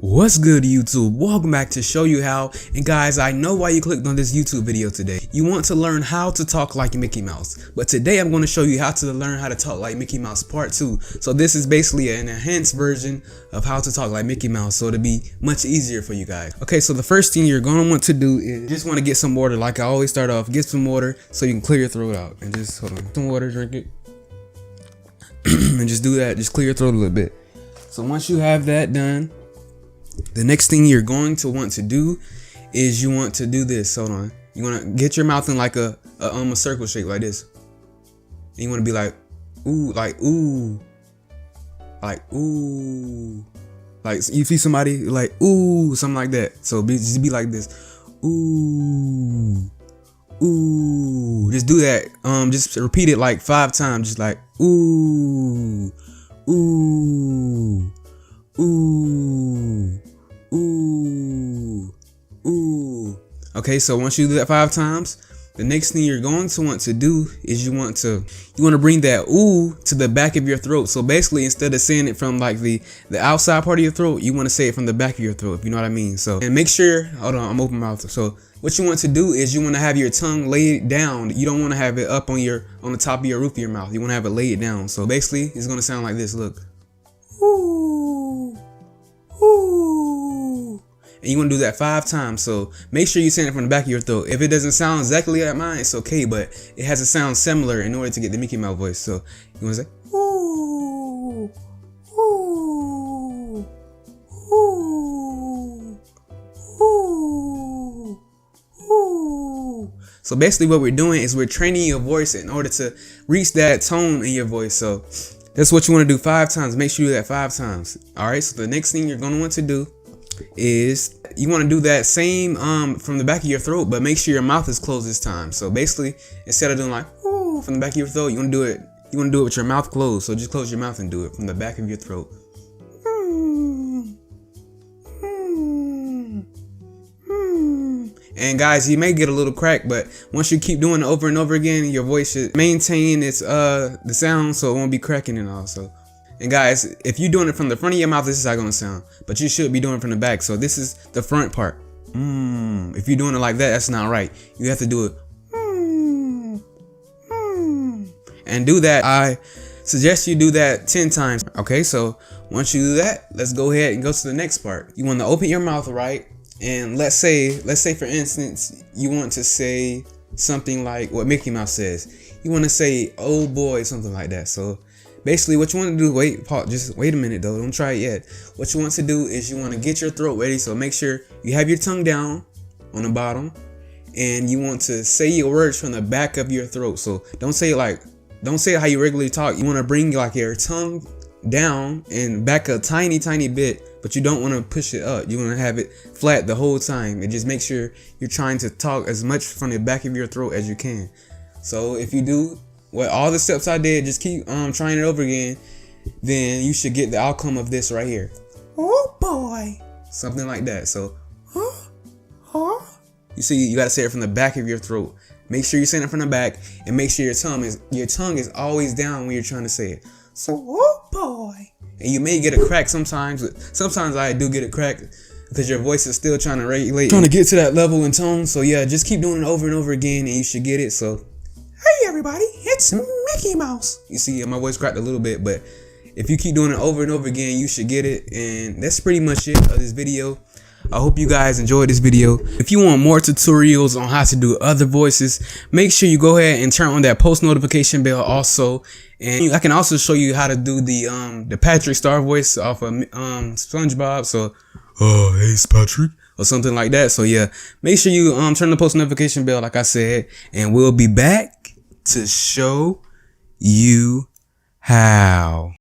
What's good, YouTube? Welcome back to Show You How. And guys, I know why you clicked on this YouTube video today. You want to learn how to talk like Mickey Mouse. But today I'm going to show you how to learn how to talk like Mickey Mouse part 2. So this is basically an enhanced version of how to talk like Mickey Mouse, so it'll be much easier for you guys. Okay, so the first thing you're going to want to do is just want to get some water. Like I always start off, get some water so you can clear your throat out. And just hold on, some water, drink it. And just do that, just clear your throat a little bit. So once you have that done, the next thing you're going to want to do is you want to do this. Hold on. You want to get your mouth in like a circle shape like this. And you want to be like, ooh, like, ooh, like, ooh. Like you see somebody like, ooh, something like that. So just be like this. Ooh, ooh. Just do that. Just repeat it like 5 times. Just like, ooh, ooh. Ooh, ooh, ooh. Okay, so once you do that 5 times, the next thing you're going to want to do is you want to bring that ooh to the back of your throat. So basically, instead of saying it from like the outside part of your throat, you want to say it from the back of your throat, if you know what I mean. So, and make sure, hold on, I'm open mouth. So what you want to do is you want to have your tongue laid down. You don't want to have it up on the top of your roof of your mouth. You want to have it laid down. So basically, it's going to sound like this. Look. Ooh, ooh. And you want to do that 5 times. So make sure you say it from the back of your throat. If it doesn't sound exactly like mine, it's okay, but it has to sound similar in order to get the Mickey Mouse voice. So you want to say ooh, ooh, ooh, ooh, ooh. So basically what we're doing is we're training your voice in order to reach that tone in your voice. So that's what you want to do 5 times. Make sure you do that 5 times. All right. So the next thing you're going to want to do is you want to do that same from the back of your throat, but make sure your mouth is closed this time. So basically, instead of doing like ooh from the back of your throat, you want to do it with your mouth closed. So just close your mouth and do it from the back of your throat. And guys, you may get a little crack, but once you keep doing it over and over again, your voice should maintain its the sound, so it won't be cracking and all. So, and guys, if you're doing it from the front of your mouth, this is how it's gonna sound. But you should be doing it from the back. So this is the front part. If you're doing it like that, that's not right. You have to do it. And do that. I suggest you do that 10 times. Okay, so once you do that, let's go ahead and go to the next part. You want to open your mouth, right? And let's say for instance, you want to say something like what Mickey Mouse says. You want to say, oh boy, something like that. So basically what you want to do, just wait a minute though, don't try it yet. What you want to do is you want to get your throat ready. So make sure you have your tongue down on the bottom and you want to say your words from the back of your throat. So don't say it how you regularly talk. You want to bring like your tongue down and back a tiny bit, but you don't want to push it up. You want to have it flat the whole time, and just make sure you're trying to talk as much from the back of your throat as you can. So if you do all the steps I did, just keep trying it over again, then you should get the outcome of this right here. Oh boy, something like that. So you see, you got to say it from the back of your throat. Make sure you're saying it from the back, and make sure your tongue is always down when you're trying to say it. So, oh boy. And you may get a crack sometimes. Sometimes I do get a crack because your voice is still trying to regulate, trying to get to that level and tone. So yeah, just keep doing it over and over again and you should get it. So, hey everybody, it's Mickey Mouse. You see, my voice cracked a little bit, but if you keep doing it over and over again, you should get it. And that's pretty much it of this video. I hope you guys enjoyed this video. If you want more tutorials on how to do other voices, make sure you go ahead and turn on that post notification bell also. And I can also show you how to do the Patrick Star voice off of SpongeBob. So, oh, hey, it's Patrick, or something like that. So yeah, make sure you turn the post notification bell, like I said, and we'll be back to show you how.